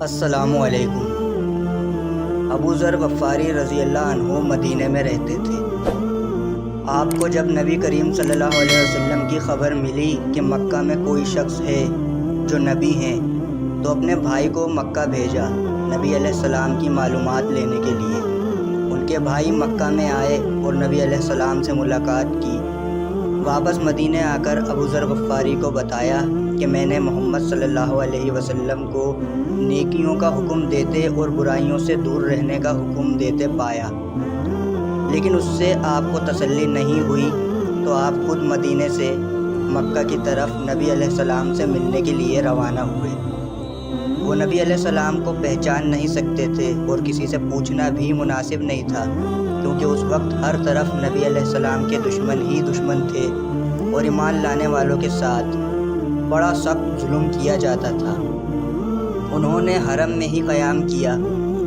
السلام علیکم۔ ابو ذر غفاری رضی اللہ عنہ مدینہ میں رہتے تھے۔ آپ کو جب نبی کریم صلی اللہ علیہ وسلم کی خبر ملی کہ مکہ میں کوئی شخص ہے جو نبی ہیں، تو اپنے بھائی کو مکہ بھیجا نبی علیہ السلام کی معلومات لینے کے لیے۔ ان کے بھائی مکہ میں آئے اور نبی علیہ السلام سے ملاقات کی۔ واپس مدینہ آ کر ابو ذر غفاری کو بتایا کہ میں نے محمد صلی اللہ علیہ وسلم کو نیکیوں کا حکم دیتے اور برائیوں سے دور رہنے کا حکم دیتے پایا، لیکن اس سے آپ کو تسلی نہیں ہوئی، تو آپ خود مدینے سے مکہ کی طرف نبی علیہ السلام سے ملنے کے لیے روانہ ہوئے۔ وہ نبی علیہ السلام کو پہچان نہیں سکتے تھے اور کسی سے پوچھنا بھی مناسب نہیں تھا، کیونکہ اس وقت ہر طرف نبی علیہ السلام کے دشمن ہی دشمن تھے اور ایمان لانے والوں کے ساتھ بڑا سخت ظلم کیا جاتا تھا۔ انہوں نے حرم میں ہی قیام کیا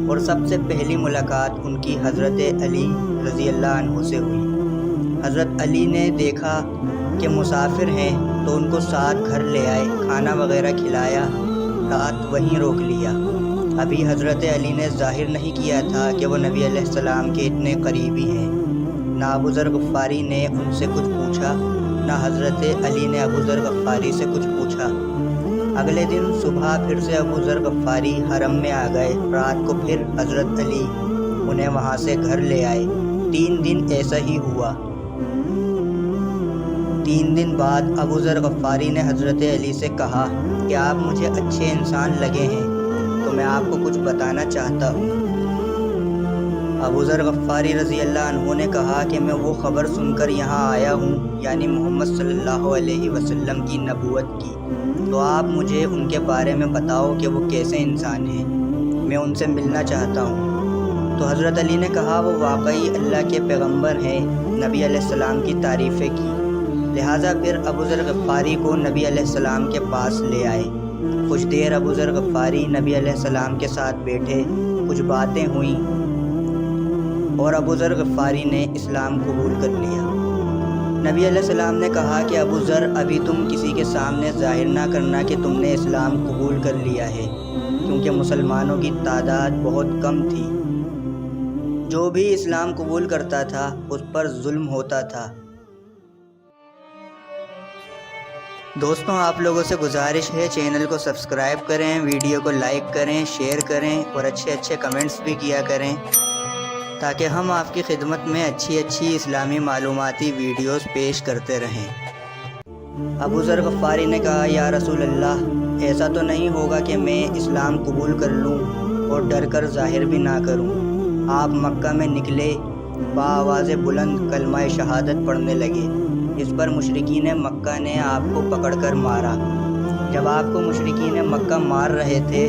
اور سب سے پہلی ملاقات ان کی حضرت علی رضی اللہ عنہ سے ہوئی۔ حضرت علی نے دیکھا کہ مسافر ہیں تو ان کو ساتھ گھر لے آئے، کھانا وغیرہ کھلایا، رات وہیں روک لیا۔ ابھی حضرت علی نے ظاہر نہیں کیا تھا کہ وہ نبی علیہ السلام کے اتنے قریبی ہیں۔ نہ ابو ذر غفاری نے ان سے کچھ پوچھا، نہ حضرت علی نے ابو ذر غفاری سے کچھ پوچھا۔ اگلے دن صبح پھر سے ابو ذر غفاری حرم میں آ گئے، رات کو پھر حضرت علی انہیں وہاں سے گھر لے آئے۔ 3 دن ایسا ہی ہوا۔ 3 دن بعد ابو ذر غفاری نے حضرت علی سے کہا کہ آپ مجھے اچھے انسان لگے ہیں، تو میں آپ کو کچھ بتانا چاہتا ہوں۔ ابو ذر غفاری رضی اللہ عنہ نے کہا کہ میں وہ خبر سن کر یہاں آیا ہوں، یعنی محمد صلی اللہ علیہ وسلم کی نبوت کی، تو آپ مجھے ان کے بارے میں بتاؤ کہ وہ کیسے انسان ہیں، میں ان سے ملنا چاہتا ہوں۔ تو حضرت علی نے کہا وہ واقعی اللہ کے پیغمبر ہیں، نبی علیہ السلام کی تعریفیں کی۔ لہٰذا پھر ابو ذر غفاری کو نبی علیہ السلام کے پاس لے آئے۔ کچھ دیر ابو ذر غفاری نبی علیہ السلام کے ساتھ بیٹھے، کچھ باتیں ہوئیں اور ابو ذر غفاری نے اسلام قبول کر لیا۔ نبی علیہ السلام نے کہا کہ ابو ذر، ابھی تم کسی کے سامنے ظاہر نہ کرنا کہ تم نے اسلام قبول کر لیا ہے، کیونکہ مسلمانوں کی تعداد بہت کم تھی۔ جو بھی اسلام قبول کرتا تھا اس پر ظلم ہوتا تھا۔ دوستوں، آپ لوگوں سے گزارش ہے چینل کو سبسکرائب کریں، ویڈیو کو لائک کریں، شیئر کریں اور اچھے کمنٹس بھی کیا کریں، تاکہ ہم آپ کی خدمت میں اچھی اسلامی معلوماتی ویڈیوز پیش کرتے رہیں۔ ابو ذر غفاری نے کہا یا رسول اللہ، ایسا تو نہیں ہوگا کہ میں اسلام قبول کر لوں اور ڈر کر ظاہر بھی نہ کروں؟ آپ مکہ میں نکلے، بآواز بلند کلمہ شہادت پڑھنے لگے۔ اس پر مشرکین مکہ نے آپ کو پکڑ کر مارا۔ جب آپ کو مشرکین مکہ مار رہے تھے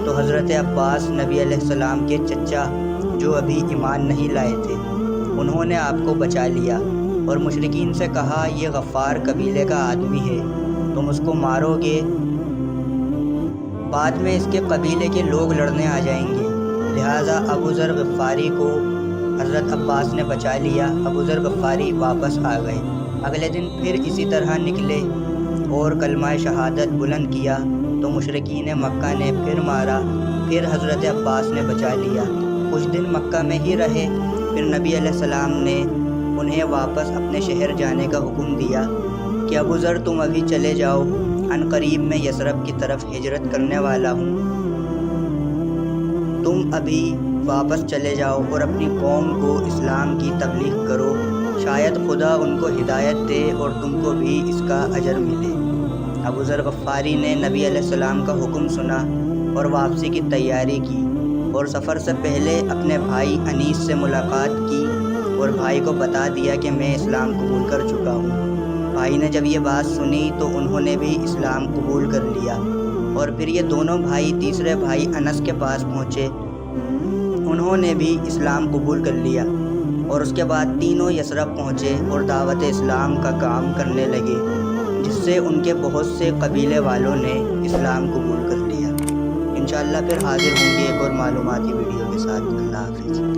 تو حضرت عباس نبی علیہ السلام کے چچا، جو ابھی ایمان نہیں لائے تھے، انہوں نے آپ کو بچا لیا اور مشرکین سے کہا یہ غفار قبیلے کا آدمی ہے، تم اس کو مارو گے، بعد میں اس کے قبیلے کے لوگ لڑنے آ جائیں گے۔ لہٰذا ابو ذر غفاری کو حضرت عباس نے بچا لیا۔ ابو ذر غفاری واپس آ گئے۔ اگلے دن پھر اسی طرح نکلے اور کلمہ شہادت بلند کیا تو مشرکین مکہ نے پھر مارا، پھر حضرت عباس نے بچا لیا۔ کچھ دن مکہ میں ہی رہے، پھر نبی علیہ السلام نے انہیں واپس اپنے شہر جانے کا حکم دیا کہ ابو ذر تم ابھی چلے جاؤ، عن قریب میں یثرب کی طرف ہجرت کرنے والا ہوں، تم ابھی واپس چلے جاؤ اور اپنی قوم کو اسلام کی تبلیغ کرو، شاید خدا ان کو ہدایت دے اور تم کو بھی اس کا اجر ملے۔ ابو ذر غفاری نے نبی علیہ السلام کا حکم سنا اور واپسی کی تیاری کی، اور سفر سے پہلے اپنے بھائی انیس سے ملاقات کی اور بھائی کو بتا دیا کہ میں اسلام قبول کر چکا ہوں۔ بھائی نے جب یہ بات سنی تو انہوں نے بھی اسلام قبول کر لیا، اور پھر یہ دونوں بھائی تیسرے بھائی انس کے پاس پہنچے، انہوں نے بھی اسلام قبول کر لیا، اور اس کے بعد تینوں یثرب پہنچے اور دعوت اسلام کا کام کرنے لگے، جس سے ان کے بہت سے قبیلے والوں نے اسلام قبول کر لیا۔ انشاءاللہ پھر حاضر ہوں گے ایک اور معلوماتی ویڈیو کے ساتھ۔ اللہ حافظ۔